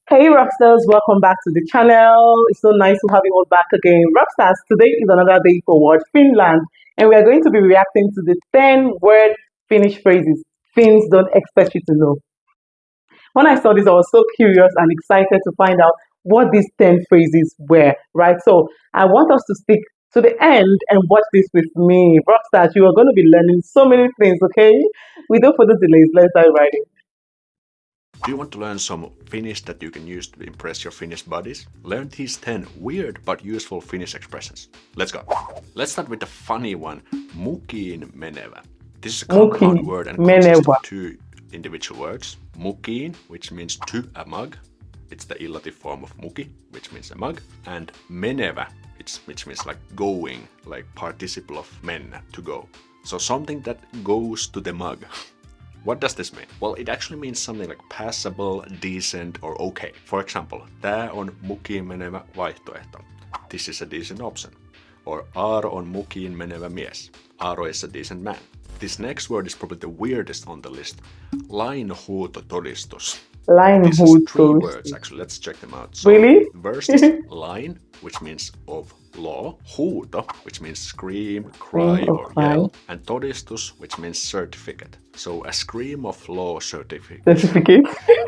Hey Rockstars, welcome back to the channel. It's so nice to have you all back again. Rockstars, today is another day for Word Finland, and we are going to be reacting to the 10 word Finnish phrases Finns don't expect you to know. When I saw this, I was so curious and excited to find out what these 10 phrases were, right? So I want us to stick to the end and watch this with me. Rockstars, you are going to be learning so many things, okay? Without further delays, let's dive right in. Do you want to learn some Finnish that you can use to impress your Finnish buddies? Learn these 10 weird but useful Finnish expressions. Let's go. Let's start with the funny one, mukiin menevä. This is a compound word and consists of two individual words. Mukiin, which means to a mug. It's the illative form of muki, which means a mug. And menevä, which means like going, like participle of mennä, to go. So something that goes to the mug. What does this mean? Well, it actually means something like passable, decent, or okay. For example, tää on mukiin menevä vaihtoehto. This is a decent option. Or Aaro on mukiin menevä mies. Aaro is a decent man. This next word is probably the weirdest on the list. Lainhuutotodistus. This is 3 words actually. Let's check them out. So Really? First is lain, which means of law. Huuto, which means scream, cry, or yell. And todistus, which means certificate. So a scream of law certificate.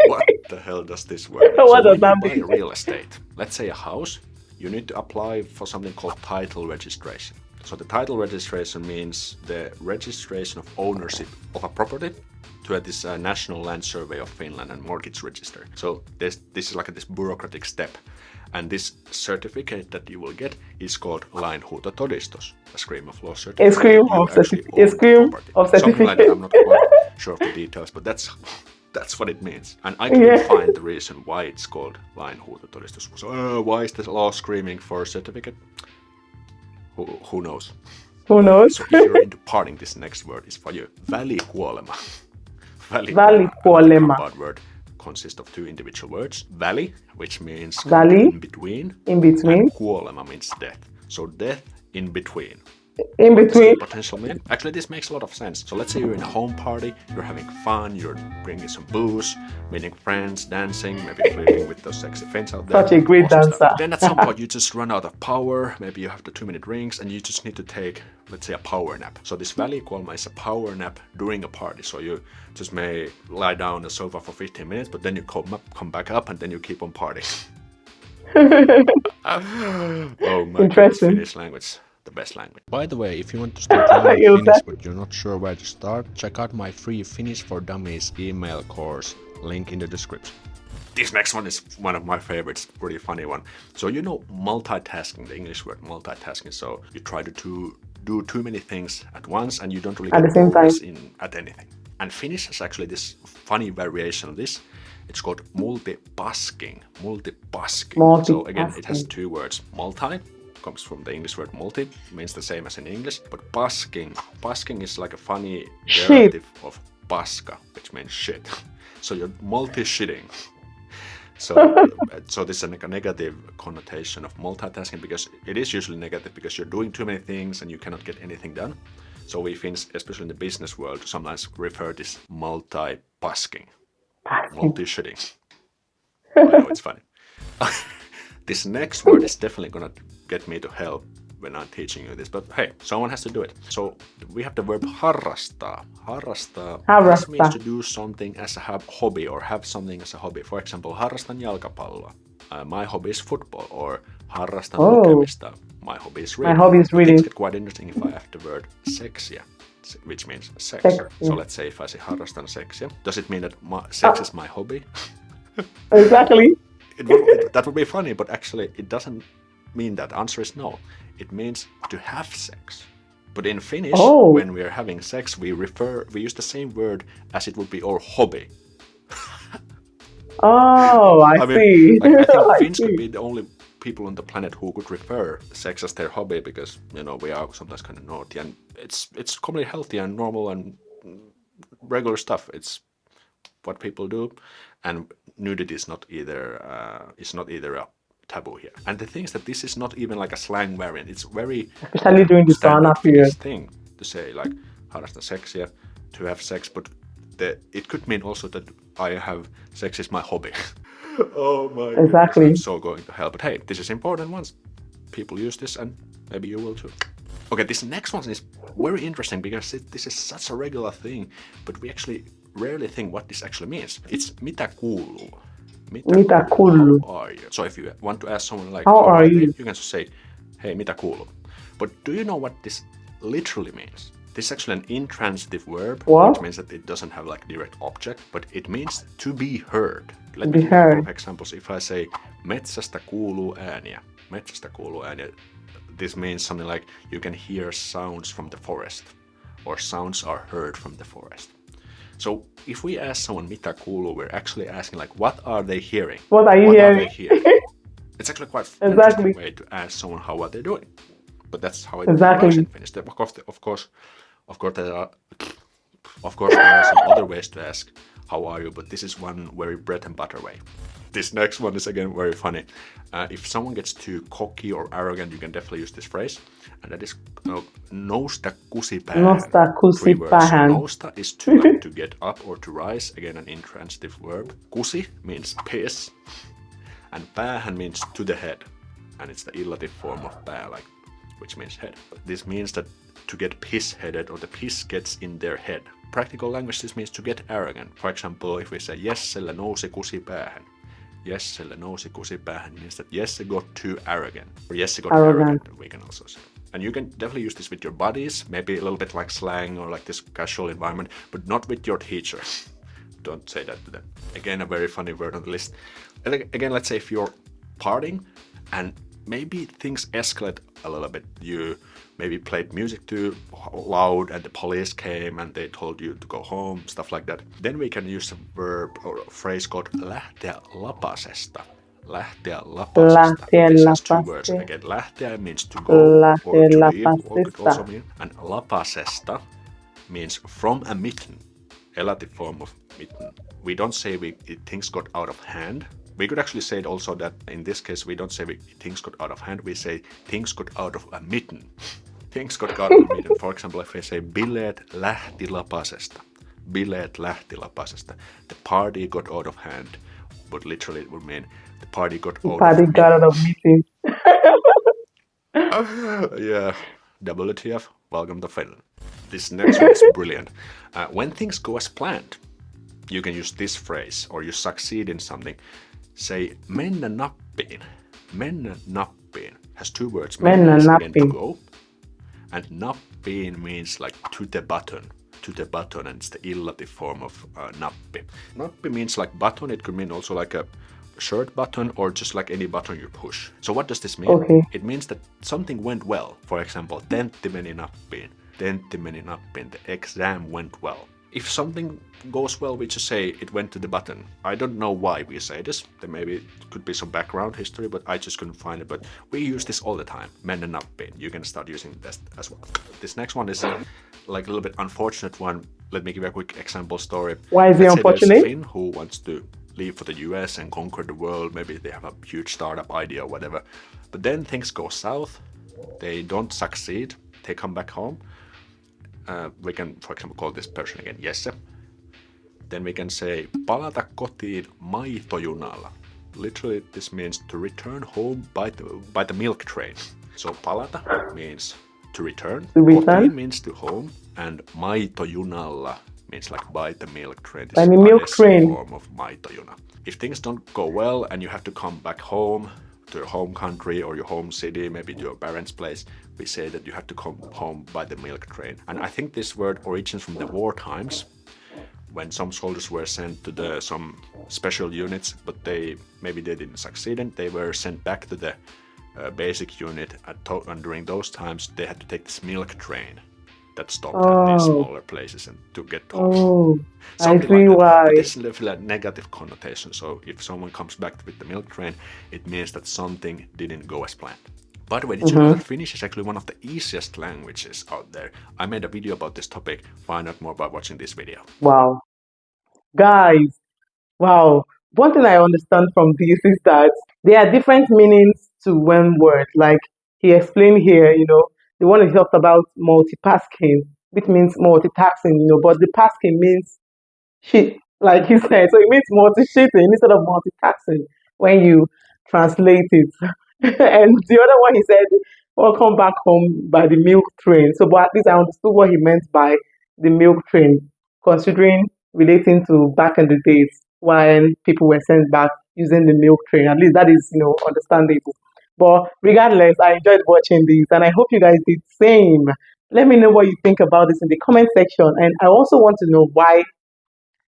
What the hell does this word mean? What so does that when you mean? buy real estate, let's say a house, you need to apply for something called title registration. So the title registration means the registration of ownership of a property to this National Land Survey of Finland and Mortgage Register. So this is like this bureaucratic step. And this certificate that you will get is called lainhuutotodistus, a scream of law certificate. A scream of Something like that. certificate. I'm not quite sure of the details, but that's what it means. And I couldn't find the reason why it's called lainhuutotodistus. So why is the law screaming for a certificate? Who knows? Who knows? So if you're into parting, this next word is for you. Välikuolema. Välikuolema. Compound word consists of 2 individual words. Väli, which means Valley, in between. in between. And kuolema means death. So death in between. In What does between. the potential mean? Actually, this makes a lot of sense. So let's say you're in a home party, you're having fun, you're bringing some booze, meeting friends, dancing, maybe flirting with those sexy Finns out there. Such a great Awesome dancer. stuff. Then at some point you just run out of power, maybe you have the 2-minute rings and you just need to take, let's say, a power nap. So this välikuolema is a power nap during a party. So you just may lie down on the sofa for 15 minutes, but then you come back up and then you keep on partying. Oh my goodness, Finnish language. The best language. By the way, if you want to start learning Finnish but you're not sure where to start, check out my free Finnish for Dummies email course, link in the description. This next one is one of my favorites, pretty funny one. So you know multitasking, the English word multitasking. So you try to do too many things at once and you don't really At the same time. at anything. And Finnish has actually this funny variation of this. It's called multipasking. So again, it has 2 words. Multi comes from the English word multi, means the same as in English, but pasking is like a funny derivative of paska, which means shit. So you're multi-shitting. So this is like a negative connotation of multitasking, because it is usually negative because you're doing too many things and you cannot get anything done. So we Finns, especially in the business world, sometimes refer this multi-pasking, multi-shitting. I know it's funny. This next word is definitely gonna get me to hell when I'm teaching you this, but hey, someone has to do it. So we have the verb harrastaa. Harrastaa. This means to do something as a hobby or have something as a hobby. For example, harrastan jalkapalloa. My hobby is football. Or harrastan lukemista. My hobby is reading. My hobby is reading. Things get quite interesting if I have the word seksiä, which means sex. So let's say if I say harrastan seksiä, does it mean that sex is my hobby? Exactly. That would be funny, but actually it doesn't mean that. Answer is no. It means to have sex. But in Finnish, when we're having sex, we use the same word as it would be our hobby. I see. I think Finns could be the only people on the planet who could refer sex as their hobby, because we are sometimes kind of naughty, and it's completely healthy and normal and regular stuff. It's what people do, and nudity is not either a taboo here. And the thing is that this is not even like a slang variant. It's very especially during the sauna period thing to say, like harrastan seksiä, to have sex, but it could mean also that I have sex is my hobby. Oh my goodness, I'm Exactly. so going to hell. But hey, this is important once people use this, and maybe you will too. Okay, this next one is very interesting because this is such a regular thing, but we actually rarely think what this actually means. It's mitä kuuluu. Mitä Mitä kuuluu? kuuluu? How are you? So if you want to ask someone like, How how are are they? you? You can just say, hey, mitä kuuluu? But do you know what this literally means? This is actually an intransitive verb, What? which means that it doesn't have like direct object, but it means to be heard. Let me Be give you a couple heard. of examples. If I say, metsästä kuuluu ääniä. Metsästä kuuluu ääniä. This means something like you can hear sounds from the forest, or sounds are heard from the forest. So if we ask someone mitä kuuluu, we're actually asking like, what are they hearing? What are you What are hearing? they hearing? It's actually quite an Exactly. interesting way to ask someone how are they doing. But that's how it Exactly. works in Finnish. Of course, there are some other ways to ask how are you, but this is one very bread and butter way. This next one is again very funny. If someone gets too cocky or arrogant, you can definitely use this phrase, and that is nousta kusi päähän. Nosta kusi 3 words. päähän. Nousta is to like, to get up or to rise. Again, an intransitive verb. Kusi means piss, and päähän means to the head, and it's the illative form of pää, like which means head. This means that to get piss-headed, or the piss gets in their head. Practical language, this means to get arrogant. For example, if we say Jesselle nousi kusi päähän. Jesselle nousi kusi päähän means that Jesse got too arrogant. Or Jesse got arrogant, we can also say. And you can definitely use this with your buddies, maybe a little bit like slang or like this casual environment, but not with your teacher. Don't say that to them. Again, a very funny word on the list. And again, let's say if you're partying and maybe things escalate a little bit. You maybe played music too loud and the police came and they told you to go home, stuff like that. Then we can use a verb or a phrase called lähteä lapasesta. Lähteä lapasesta. Lähteä This has 2 words. lapasesta. Again, lähteä means to go or Lähteä to leave, or could lapasesta. also mean. And lapasesta means from a mitten. Relative form of mitten. We don't say things got out of hand. We could actually say it also that in this case we don't say things got out of hand, we say things got out of a mitten. Things got out of a mitten. For example, if we say bileet lähti lapasesta. Bileet lähti lapasesta. The party got out of hand. But literally it would mean the party got out Party of got out of meeting. Yeah, WTF, welcome to Finland. This next one is brilliant. When things go as planned, you can use this phrase, or you succeed in something. Say mennä nappiin. Mennä nappiin has 2 words. Mennä is again to nappiin. go, and nappiin means like to the button. To the button, and it's the illative form of nappi. Nappi means like button. It could mean also like a shirt button or just like any button you push. So what does this mean? Okay. It means that something went well. For example, tentti meni nappiin. Tentti meni nappiin. The exam went well. If something goes well, we just say it went to the button. I don't know why we say this. There maybe could be some background history, but I just couldn't find it. But we use this all the time. Mennä nappiin. You can start using this as well. This next one is like a little bit unfortunate one. Let me give you a quick example story. Why is it Let's say there's a unfortunate? Finn who wants to leave for the US and conquer the world. Maybe they have a huge startup idea or whatever. But then things go south. They don't succeed. They come back home. We can, for example, call this person again Jesse. Then we can say palata kotiin maitojunalla. Literally, this means to return home by the milk train. So palata means to return. To return. Kotiin means to home, and maitojunalla means like by the milk train. This By is the milk Adessa train. form of maitojuna. If things don't go well and you have to come back home to your home country or your home city, maybe to your parents' place, we say that you have to come home by the milk train. And I think this word originates from the war times, when some soldiers were sent to some special units, but maybe they didn't succeed, and they were sent back to the basic unit. And during those times, they had to take this milk train that stopped at these smaller places and to get home. Oh, I Something see like that. why. But this is definitely a negative connotation. So if someone comes back with the milk train, it means that something didn't go as planned. By the way, did you know that Finnish is actually one of the easiest languages out there? I made a video about this topic. Find out more by watching this video. Wow. Guys, wow. One thing I understand from this is that there are different meanings to one word. Like he explained here, the one he talked about multitasking, which means multitasking, but the tasking means she like he said. So it means multi-shitting instead of multitasking when you translate it. And the other one he said, welcome back home by the milk train. So, but at least I understood what he meant by the milk train, considering relating to back in the days when people were sent back using the milk train. At least that is, understandable. But regardless, I enjoyed watching these and I hope you guys did the same. Let me know what you think about this in the comment section. And I also want to know why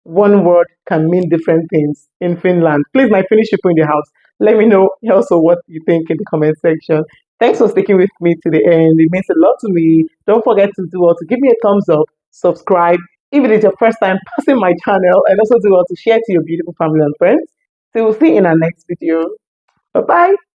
one word can mean different things in Finland. Please, my Finnish people in the house, let me know also what you think in the comment section. Thanks for sticking with me to the end. It means a lot to me. Don't forget to do all to give me a thumbs up, subscribe if it is your first time passing my channel, and also do all to share to your beautiful family and friends. So we'll see you in our next video. Bye bye.